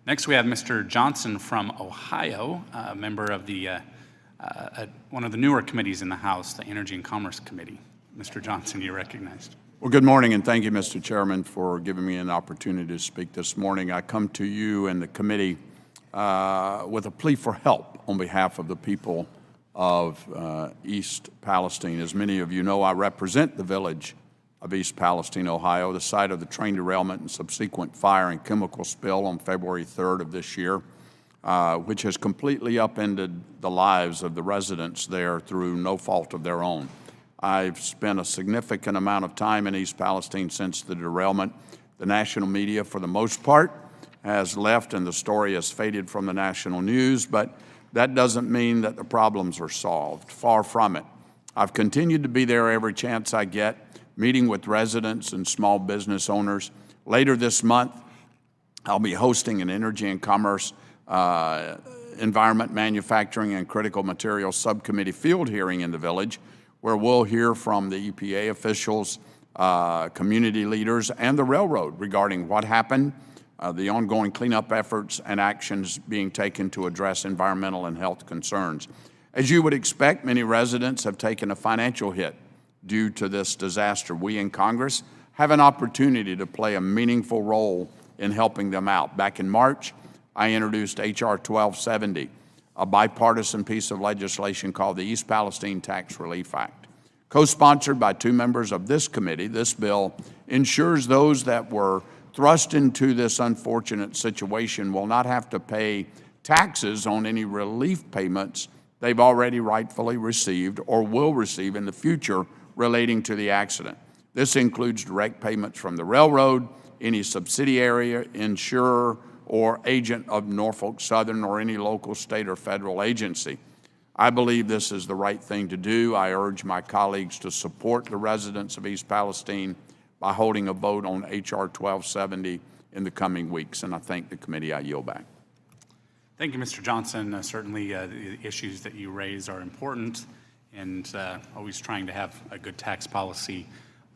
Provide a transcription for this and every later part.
Next, we have Mr. Johnson from Ohio, a member of the one of the newer committees in the House, the Energy and Commerce Committee. Mr. Johnson, you're recognized. Well, good morning, and thank you, Mr. Chairman, for giving me an opportunity to speak this morning. I come to you and the committee with a plea for help on behalf of the people of East Palestine. As many of you know, I represent the village of East Palestine, Ohio, the site of the train derailment and subsequent fire and chemical spill on February 3rd of this year, which has completely upended the lives of the residents there through no fault of their own. I've spent a significant amount of time in East Palestine since the derailment. The national media, for the most part, has left and the story has faded from the national news, but that doesn't mean that the problems are solved. Far from it. I've continued to be there every chance I get, meeting with residents and small business owners. Later this month, I'll be hosting an Energy and Commerce, Environment, Manufacturing, and Critical Materials Subcommittee field hearing in the village, where we'll hear from the EPA officials, community leaders, and the railroad regarding what happened, the ongoing cleanup efforts and actions being taken to address environmental and health concerns. As you would expect, many residents have taken a financial hit due to this disaster. We in Congress have an opportunity to play a meaningful role in helping them out. Back in March, I introduced H.R. 1270, a bipartisan piece of legislation called the East Palestine Tax Relief Act. Co-sponsored by two members of this committee, this bill ensures those that were thrust into this unfortunate situation will not have to pay taxes on any relief payments they've already rightfully received or will receive in the future relating to the accident. This includes direct payments from the railroad, any subsidiary, insurer, or agent of Norfolk Southern or any local, state, or federal agency. I believe this is the right thing to do. I urge my colleagues to support the residents of East Palestine by holding a vote on H.R. 1270 in the coming weeks, and I thank the committee. I yield back. Thank you, Mr. Johnson. Certainly the issues that you raise are important, and always trying to have a good tax policy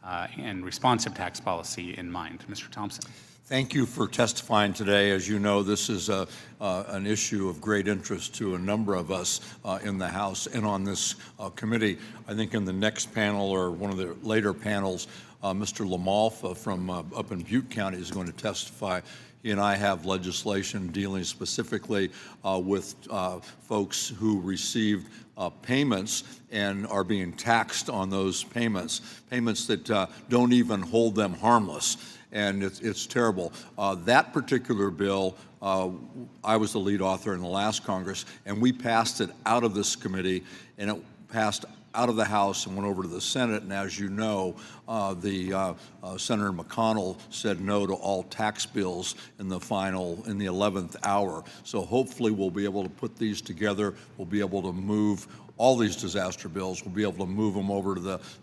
and responsive tax policy in mind. Mr. Thompson. Thank you for testifying today. As you know, this is an issue of great interest to a number of us in the House and on this committee. I think in the next panel or one of the later panels, Mr. Lamalfa from up in Butte County is going to testify. He and I have legislation dealing specifically with folks who received payments and are being taxed on those payments that don't even hold them harmless. And it's terrible. That particular bill, I was the lead author in the last Congress, and we passed it out of this committee, and it passed out of the House and went over to the Senate. And as you know, Senator McConnell said no to all tax bills in the 11th hour. So hopefully we'll be able to put these together. We'll be able to move all these disaster bills. We'll be able to move them over to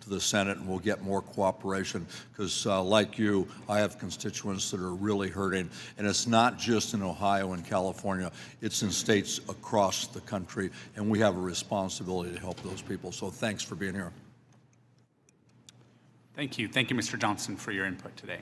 the Senate, and we'll get more cooperation because, like you, I have constituents that are really hurting. And it's not just in Ohio and California. It's in states across the country, and we have a responsibility to help those people. So thanks for being here. Thank you. Thank you, Mr. Johnson, for your input today.